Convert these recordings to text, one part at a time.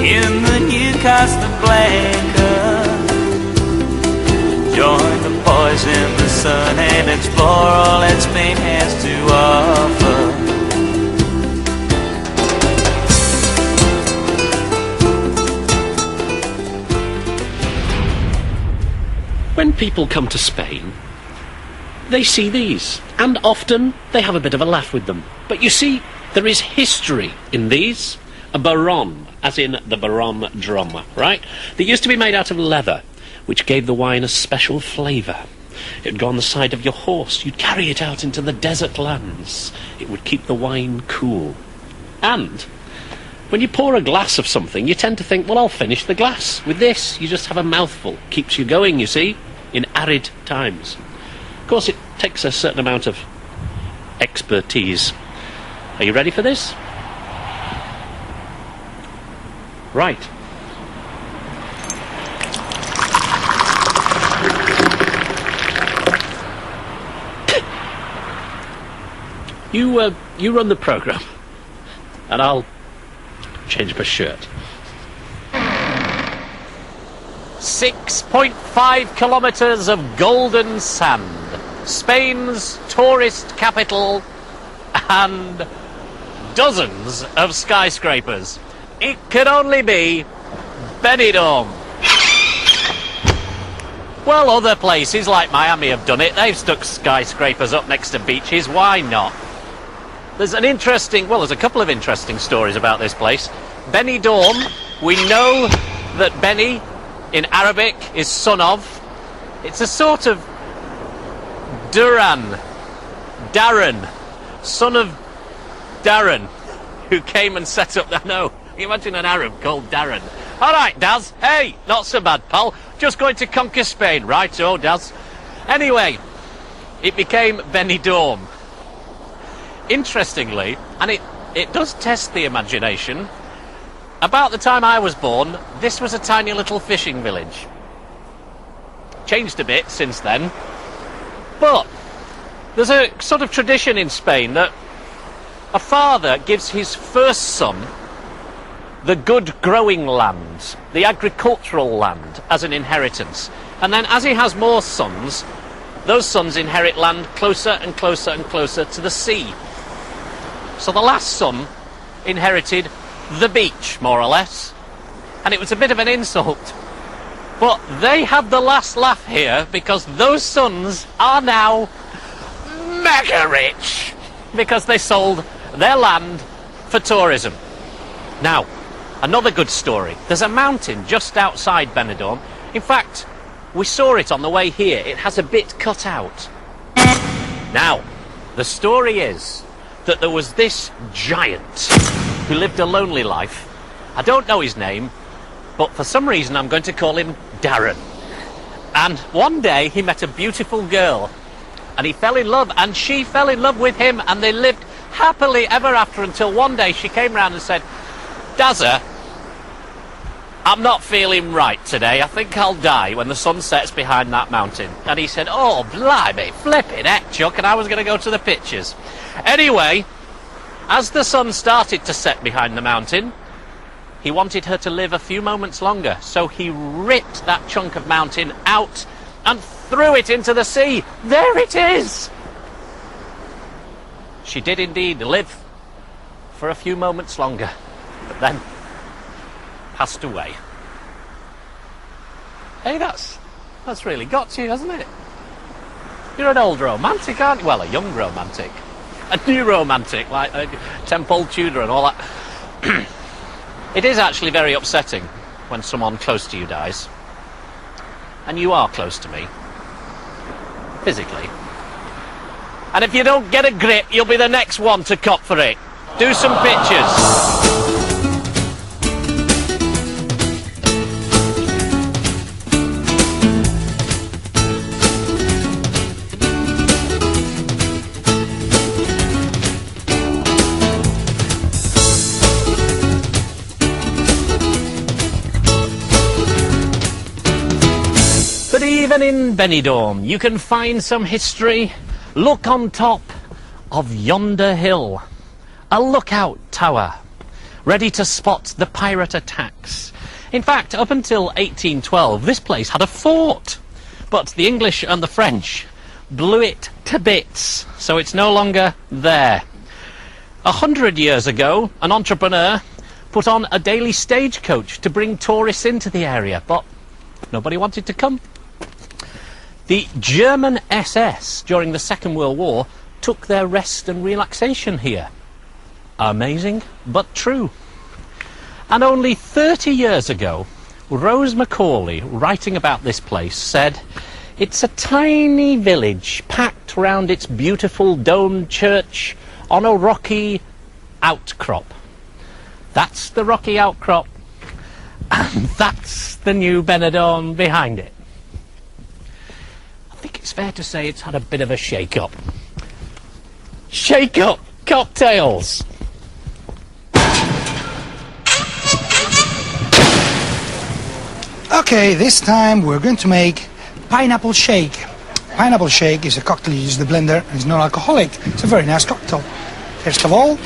in the new Casablanca. Join the boys in the sun and explore all that Spain has to offer. When people come to Spain, they see these, and often they have a bit of a laugh with them. But you see, there is history in these. A baron, as in the baron drum, right? They used to be made out of leather, which gave the wine a special flavour. It would go on the side of your horse. You'd carry it out into the desert lands. It would keep the wine cool. And when you pour a glass of something, you tend to think, well, I'll finish the glass. With this, you just have a mouthful. Keeps you going, you see, in arid times. Of course, it takes a certain amount of expertise. Are you ready for this? Right. You run the programme, and I'll change my shirt. 6.5 kilometres of golden sand, Spain's tourist capital, and dozens of skyscrapers. It could only be Benidorm. Well, other places like Miami have done it. They've stuck skyscrapers up next to beaches. Why not? There's a couple of interesting stories about this place. Benidorm, we know that Beni in Arabic is son of. It's a sort of Darren, son of Darren, who came and set up that. No, you imagine an Arab called Darren. All right, Daz. Hey, not so bad, pal. Just going to conquer Spain, right? Oh, Daz. Anyway, it became Benidorm. Interestingly, and it does test the imagination, about the time I was born, this was a tiny little fishing village. Changed a bit since then, but there's a sort of tradition in Spain that a father gives his first son the good growing land, the agricultural land, as an inheritance. And then as he has more sons, those sons inherit land closer and closer and closer to the sea. So the last son inherited the beach, more or less. And it was a bit of an insult. But they had the last laugh here because those sons are now mega rich because they sold their land for tourism. Now, another good story. There's a mountain just outside Benidorm. In fact, we saw it on the way here. It has a bit cut out. Now, the story is that there was this giant who lived a lonely life. I don't know his name, but for some reason I'm going to call him Darren. And one day he met a beautiful girl, and he fell in love, and she fell in love with him, and they lived happily ever after until one day she came round and said, Dazza, I'm not feeling right today. I think I'll die when the sun sets behind that mountain. And he said, oh, blimey, flipping heck, Chuck, and I was going to go to the pictures. Anyway, as the sun started to set behind the mountain, he wanted her to live a few moments longer. So he ripped that chunk of mountain out and threw it into the sea. There it is! She did indeed live for a few moments longer, but then passed away. Hey, that's really got you, hasn't it? You're an old romantic, aren't you? Well, a young romantic. A new romantic, like Temple Tudor and all that. It is actually very upsetting when someone close to you dies. And you are close to me. Physically. And if you don't get a grip, you'll be the next one to cop for it. Do some pictures. But even in Benidorm, you can find some history. Look on top of yonder hill, a lookout tower. ready to spot the pirate attacks. In fact, up until 1812, this place had a fort, but the English and the French blew it to bits, so it's no longer there. 100 years ago, an entrepreneur put on a daily stagecoach to bring tourists into the area, but nobody wanted to come. The German SS during the Second World War took their rest and relaxation here. Amazing, but true. And only 30 years ago, Rose Macaulay, writing about this place, said, "It's a tiny village packed round its beautiful domed church on a rocky outcrop." That's the rocky outcrop, and that's the new Benidorm behind it. I think it's fair to say it's had a bit of a shake-up. Shake-up cocktails! Okay, this time we're going to make pineapple shake. Pineapple shake is a cocktail you use in the blender and it's non-alcoholic. It's a very nice cocktail. First of all,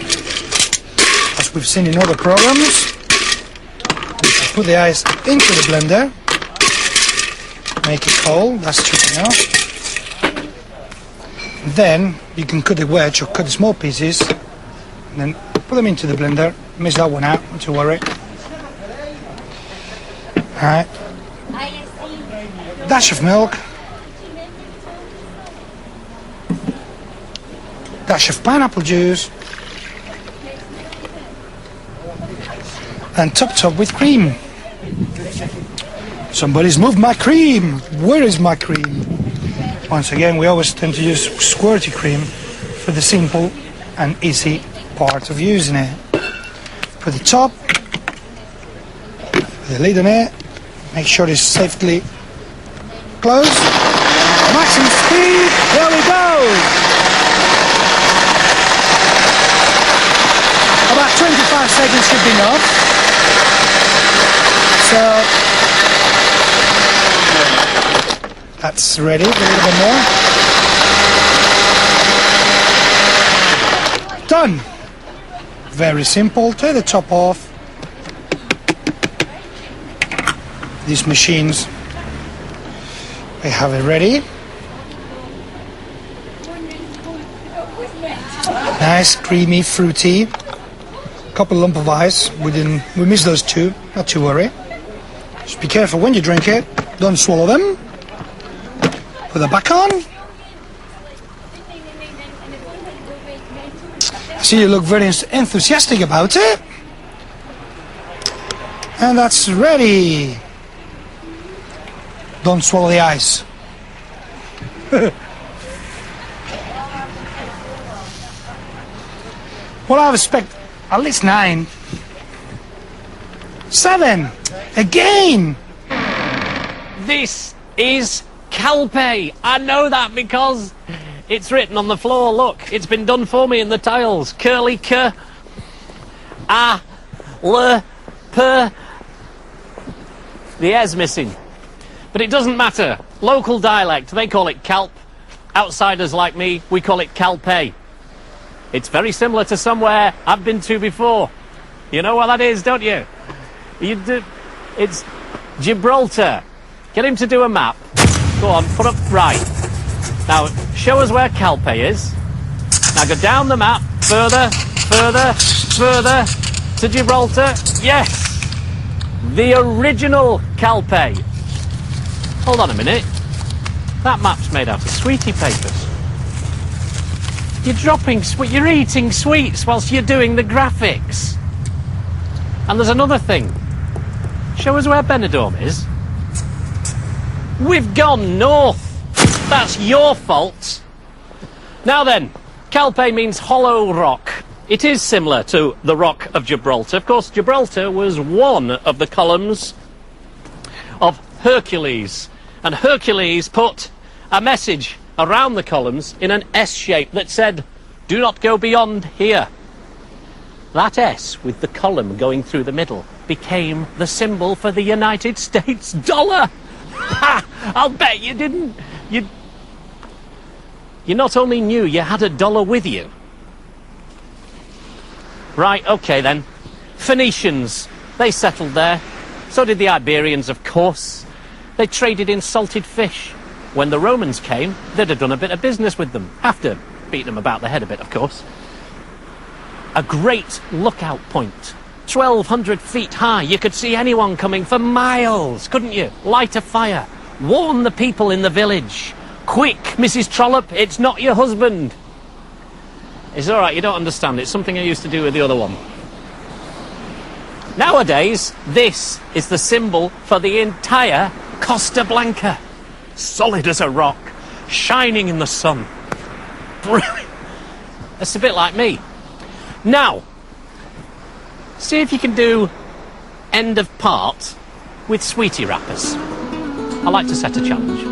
as we've seen in other programs, you put the ice into the blender, make it cold, that's cheap enough. Then you can cut a wedge or cut the small pieces and then put them into the blender, miss that one out, not to worry. Alright, dash of milk, dash of pineapple juice, and top with cream. Somebody's moved my cream. Where is my cream? Once again, we always tend to use squirty cream for the simple and easy part of using it. Put the top, put the lid on it. Make sure it's safely closed. Maximum speed. There we go. About 25 seconds should be enough. So that's ready. A little bit more. Done. Very simple. Take the top off. These machines, we have it ready. Nice, creamy, fruity. Couple lump of ice. We missed those two. Not to worry. Just be careful when you drink it. Don't swallow them. Put it back on. I see you look very enthusiastic about it. And that's ready. Don't swallow the ice. Well, I expect at least 9. 7. Again. This is Calpe. I know that because it's written on the floor. Look, it's been done for me in the tiles. Curly K. A. L. P. The air's missing. But it doesn't matter. Local dialect, they call it Calp. Outsiders like me, we call it Calpe. It's very similar to somewhere I've been to before. You know what that is, don't you? It's Gibraltar. Get him to do a map. Go on, put up right. Now, show us where Calpe is. Now go down the map, further, further, further to Gibraltar. Yes! The original Calpe. Hold on a minute. That map's made out of sweetie papers. You're eating sweets whilst you're doing the graphics. And there's another thing. Show us where Benidorm is. We've gone north. That's your fault. Now then, Calpe means hollow rock. It is similar to the Rock of Gibraltar. Of course, Gibraltar was one of the columns of Hercules. And Hercules put a message around the columns in an S shape that said, "Do not go beyond here." That S, with the column going through the middle, became the symbol for the United States dollar. Ha! I'll bet you didn't. You not only knew you had a dollar with you. Right, okay then. Phoenicians, they settled there. So did the Iberians, of course. They traded in salted fish. When the Romans came, they'd have done a bit of business with them, after beating them about the head a bit, of course. A great lookout point, 1,200 feet high. You could see anyone coming for miles, couldn't you? Light a fire, warn the people in the village. Quick, Mrs. Trollope, it's not your husband. It's all right, you don't understand. It's something I used to do with the other one. Nowadays, this is the symbol for the entire Costa Blanca. Solid as a rock, shining in the sun. Brilliant. It's a bit like me. Now, see if you can do end of part with sweetie wrappers. I like to set a challenge.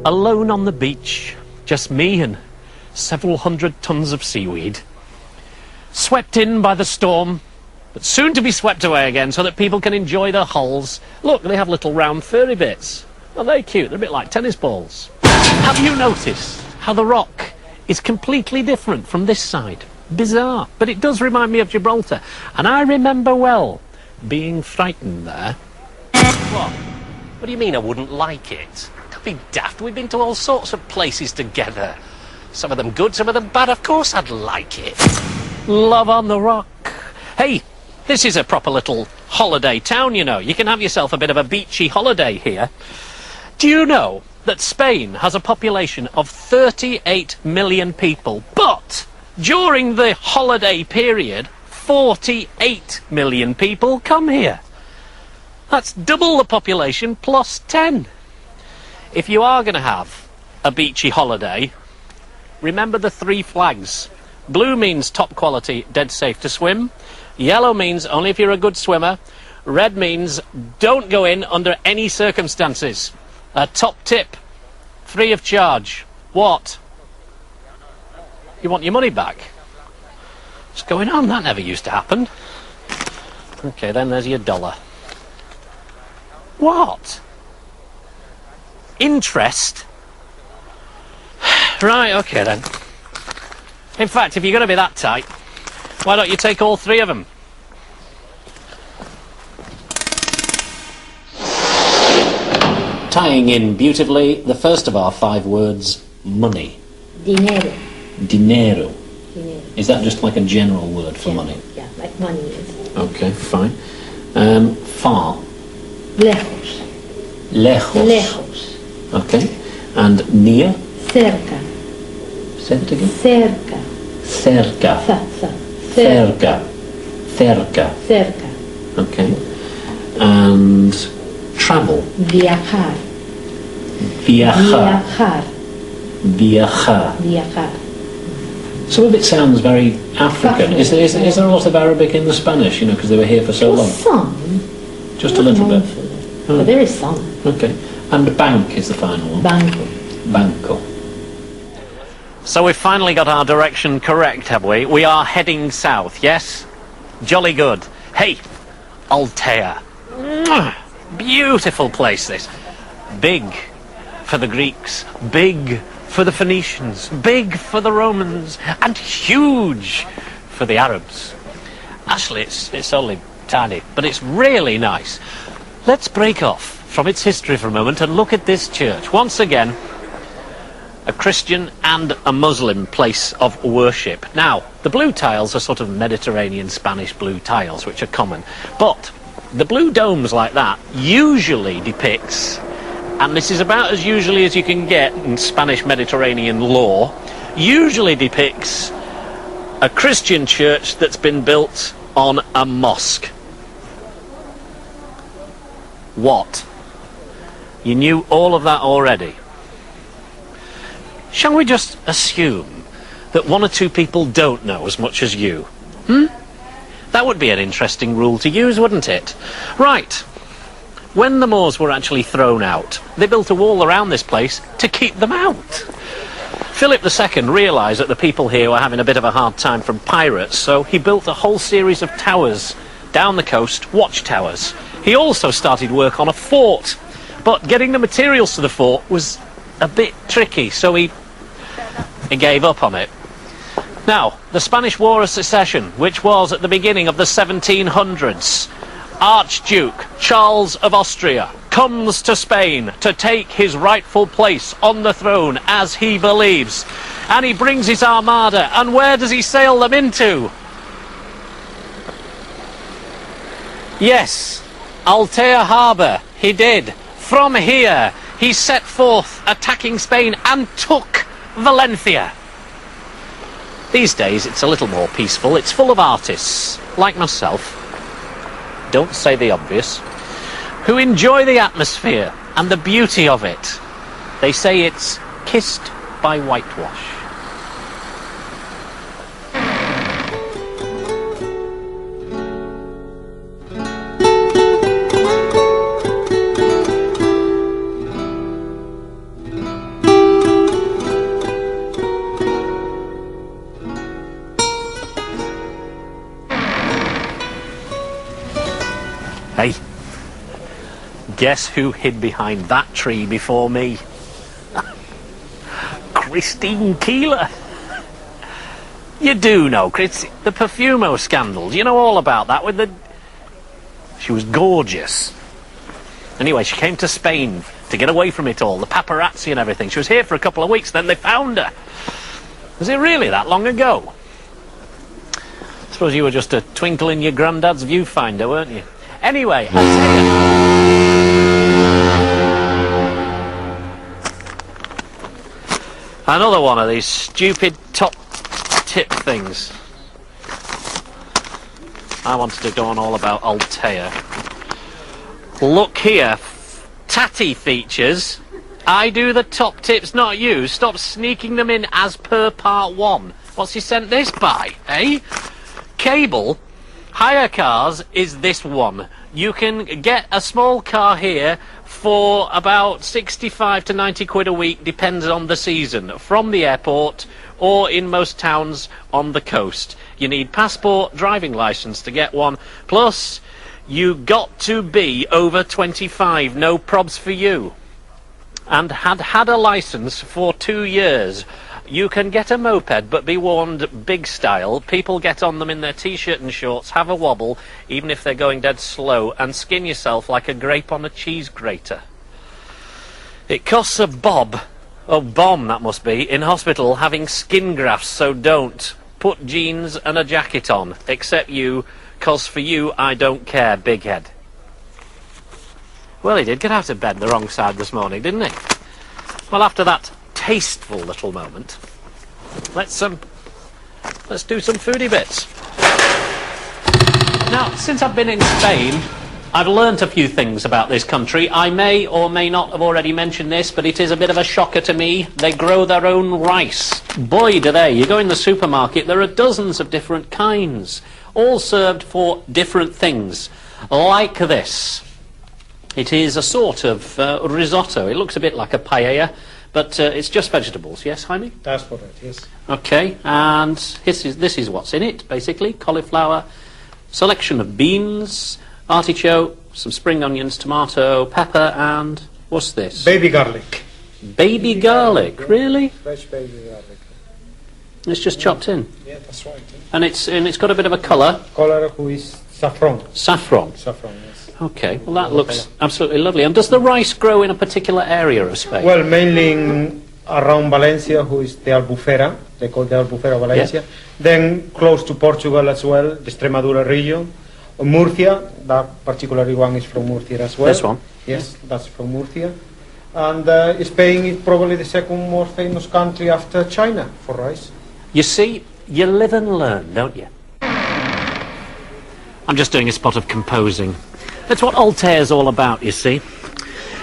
Alone on the beach, just me and several hundred tons of seaweed. Swept in by the storm, but soon to be swept away again so that people can enjoy their hulls. Look, they have little round furry bits. Aren't they cute? They're a bit like tennis balls. Have you noticed how the rock is completely different from this side? Bizarre, but it does remind me of Gibraltar. And I remember well being frightened there. What? What do you mean I wouldn't like it? Don't be daft. We've been to all sorts of places together. Some of them good, some of them bad. Of course I'd like it. Love on the rock. Hey, this is a proper little holiday town, you know. You can have yourself a bit of a beachy holiday here. Do you know that Spain has a population of 38 million people, but during the holiday period, 48 million people come here? That's double the population plus 10. If you are going to have a beachy holiday, remember the 3 flags. Blue means top quality, dead safe to swim. Yellow means only if you're a good swimmer. Red means don't go in under any circumstances. A top tip, free of charge. What? You want your money back? What's going on? That never used to happen. Okay, then there's your $1. What? Interest? Right, okay then. In fact, if you're going to be that tight, why don't you take all 3 of them? Tying in beautifully the first of our 5 words, money. Dinero. Dinero. Dinero. Is that just like a general word for money? Yeah, like money is. Okay, fine. Far. Lejos. Lejos. Lejos. Okay. And near? Cerca. Say it again. Cerca. Cerca. Cerca. Cerca. Cerca. Okay. And travel? Viajar. Viajar. Viajar. Viajar. Viajar. Some of it sounds very African. Is there a lot of Arabic in the Spanish, you know, because they were here for so long? Some. Just a little bit. But there is some. Okay. And bank is the final one. Banco. Banco. So we've finally got our direction correct, have we? We are heading south, yes? Jolly good. Hey, Altea. Mwah! Beautiful place, this. Big for the Greeks, big for the Phoenicians, big for the Romans, and huge for the Arabs. Actually, it's only tiny, but it's really nice. Let's break off from its history for a moment and look at this church. Once again, a Christian and a Muslim place of worship. Now, the blue tiles are sort of Mediterranean Spanish blue tiles, which are common. But the blue domes like that usually depicts, and this is about as usually as you can get in Spanish Mediterranean law, usually depicts a Christian church that's been built on a mosque. What? You knew all of that already. Shall we just assume that 1 or 2 people don't know as much as you? That would be an interesting rule to use, wouldn't it? Right. When the Moors were actually thrown out, they built a wall around this place to keep them out. Philip II realised that the people here were having a bit of a hard time from pirates, so he built a whole series of towers down the coast, watchtowers. He also started work on a fort, but getting the materials to the fort was a bit tricky, so he he gave up on it. Now, the Spanish War of Secession, which was at the beginning of the 1700s, Archduke Charles of Austria comes to Spain to take his rightful place on the throne, as he believes. And he brings his armada, and where does he sail them into? Yes, Altea Harbour, he did. From here, he set forth attacking Spain and took Valencia. These days, it's a little more peaceful. It's full of artists, like myself, don't say the obvious, who enjoy the atmosphere and the beauty of it. They say it's kissed by whitewash. Hey, guess who hid behind that tree before me? Christine Keeler. You do know, Chris, the Perfumo scandal. You know all about that with the... She was gorgeous. Anyway, she came to Spain to get away from it all, the paparazzi and everything. She was here for a couple of weeks, then they found her. Was it really that long ago? I suppose you were just a twinkle in your granddad's viewfinder, weren't you? Anyway, I'll tell you. Another one of these stupid top tip things. I wanted to go on all about Altea. Look here, tatty features. I do the top tips, not you. Stop sneaking them in as per part one. What's he sent this by, eh? Cable. Hire cars is this one. You can get a small car here for about 65 to 90 quid a week, depends on the season, from the airport or in most towns on the coast. You need passport, driving licence to get one, plus you got to be over 25, no probs for you, and had a licence for 2 years. You can get a moped, but be warned, big style. People get on them in their t-shirt and shorts, have a wobble, even if they're going dead slow, and skin yourself like a grape on a cheese grater. It costs a bomb that must be, in hospital having skin grafts, so don't. Put jeans and a jacket on, except you, 'cause for you I don't care, big head. Well, he did get out of bed the wrong side this morning, didn't he? Well, after that tasteful little moment, let's do some foodie bits. Now, since I've been in Spain, I've learnt a few things about this country. I may or may not have already mentioned this, but it is a bit of a shocker to me. They grow their own rice. Boy, do they. You go in the supermarket, there are dozens of different kinds, all served for different things, like this. It is a sort of risotto. It looks a bit like a paella, but it's just vegetables. Yes, Jaime? That's correct, yes. Okay, and this is what's in it, basically. Cauliflower, selection of beans, artichoke, some spring onions, tomato, pepper, and what's this? Baby garlic. Baby garlic, really? Fresh baby garlic. It's just chopped in. Yeah, that's right. Yeah. And it's got a bit of a colour. Color who is saffron. Saffron. Saffron, yes. Okay, well that looks absolutely lovely. And does the rice grow in a particular area of Spain? Well, mainly around Valencia, who is the Albufera. They call the Albufera Valencia. Yeah. Then close to Portugal as well, the Extremadura region. Murcia, that particular one is from Murcia as well. This one? Yes, that's from Murcia. And Spain is probably the second most famous country after China for rice. You see, you live and learn, don't you? I'm just doing a spot of composing. That's what Altea's all about, you see.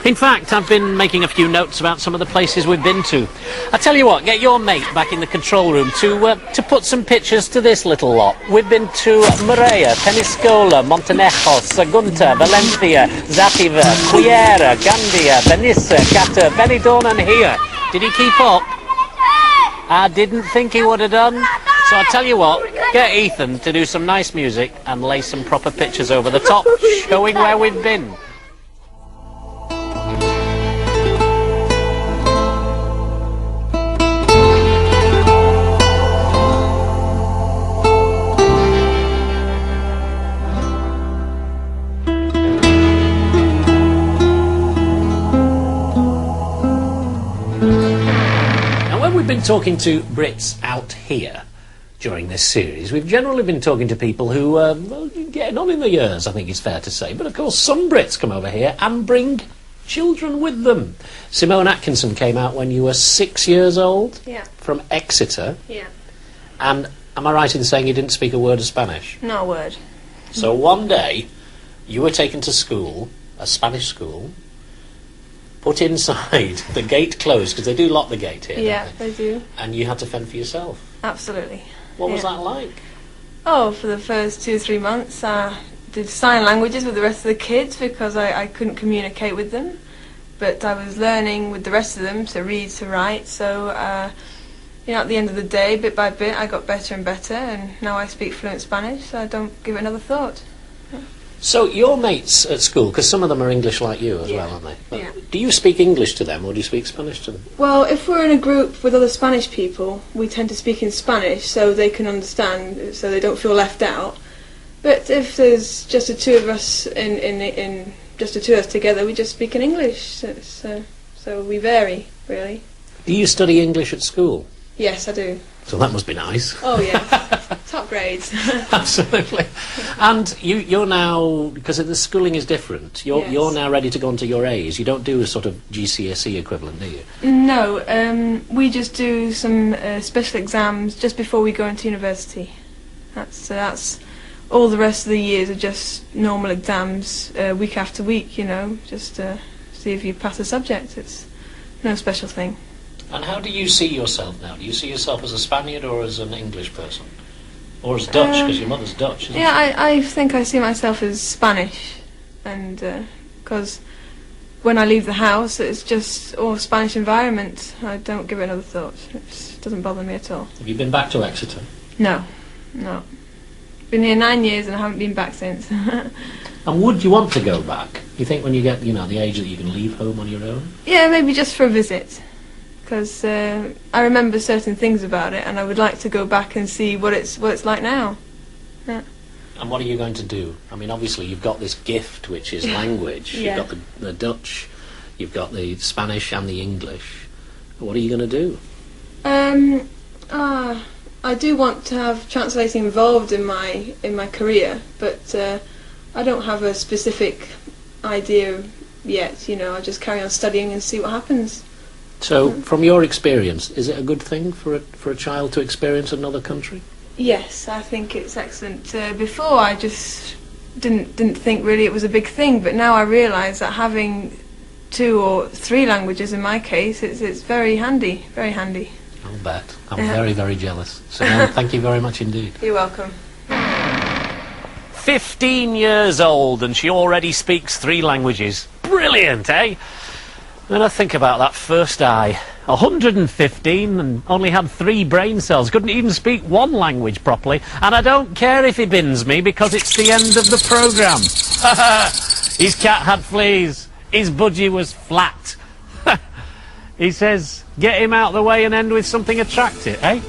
In fact, I've been making a few notes about some of the places we've been to. I tell you what, get your mate back in the control room to put some pictures to this little lot. We've been to Moreira, Peniscola, Montenegro, Sagunta, Valencia, Zativa, Cullera, Gandia, Benissa, Cata, Benidorm, and here. Did he keep up? I didn't think he would have done. So I tell you what, get Ethan to do some nice music and lay some proper pictures over the top, showing where we've been. we've been talking to Brits out here during this series, we've generally been talking to people who are getting on in the years, I think it's fair to say. But of course, some Brits come over here and bring children with them. Simone Atkinson came out when you were 6 years old, Yeah. from Exeter. Yeah. And am I right in saying you didn't speak a word of Spanish? Not a word. So one day, you were taken to school, a Spanish school, put inside, the gate closed, because they do lock the gate here, Yeah, don't they? they do. And you had to fend for yourself. Absolutely. What was Yeah. that like? Oh, for the first 2 or 3 months, I did sign languages with the rest of the kids because I couldn't communicate with them. But I was learning with the rest of them to read, to write. So, at the end of the day, bit by bit, I got better and better. And now I speak fluent Spanish, so I don't give it another thought. So your mates at school, because some of them are English like you as Yeah. well, aren't they? But Yeah. do you speak English to them, or do you speak Spanish to them? Well, if we're in a group with other Spanish people, we tend to speak in Spanish so they can understand, so they don't feel left out. But if there's just the two of us in just the two of us together, we just speak in English. So we vary, really. Do you study English at school? Yes, I do. So that must be nice. Oh yes, top grades. Absolutely. And you're now, because the schooling is different, Yes. you're now ready to go on to your A's. You don't do a sort of GCSE equivalent, do you? No, we just do some special exams just before we go into university. That's all. The rest of the years are just normal exams, week after week. Just to see if you pass a subject. It's no special thing. And how do you see yourself now? Do you see yourself as a Spaniard or as an English person? Or as Dutch, because your mother's Dutch, isn't Yeah, I think I see myself as Spanish, and because when I leave the house, it's just all Spanish environment. I don't give it another thought. It doesn't bother me at all. Have you been back to Exeter? No. Been here 9 years and I haven't been back since. And would you want to go back? You think when you get, the age that you can leave home on your own? Yeah, maybe just for a visit, because I remember certain things about it, and I would like to go back and see what it's like now. Yeah. And what are you going to do? I mean, obviously you've got this gift, which is language. Yeah. You've got the Dutch, you've got the Spanish and the English. What are you going to do? I do want to have translating involved in my career, but I don't have a specific idea yet. I'll just carry on studying and see what happens. So, from your experience, is it a good thing for a child to experience another country? Yes, I think it's excellent. Before, I just didn't think really it was a big thing, but now I realise that having 2 or 3 languages in my case, it's very handy, very handy. I'll bet. I'm very, very jealous. So, thank you very much indeed. You're welcome. 15 years old and she already speaks 3 languages. Brilliant, eh? When I think about that first eye, 115 and only had 3 brain cells, couldn't even speak 1 language properly, and I don't care if he bins me because it's the end of the programme. His cat had fleas, his budgie was flat. He says, get him out of the way and end with something attractive, eh?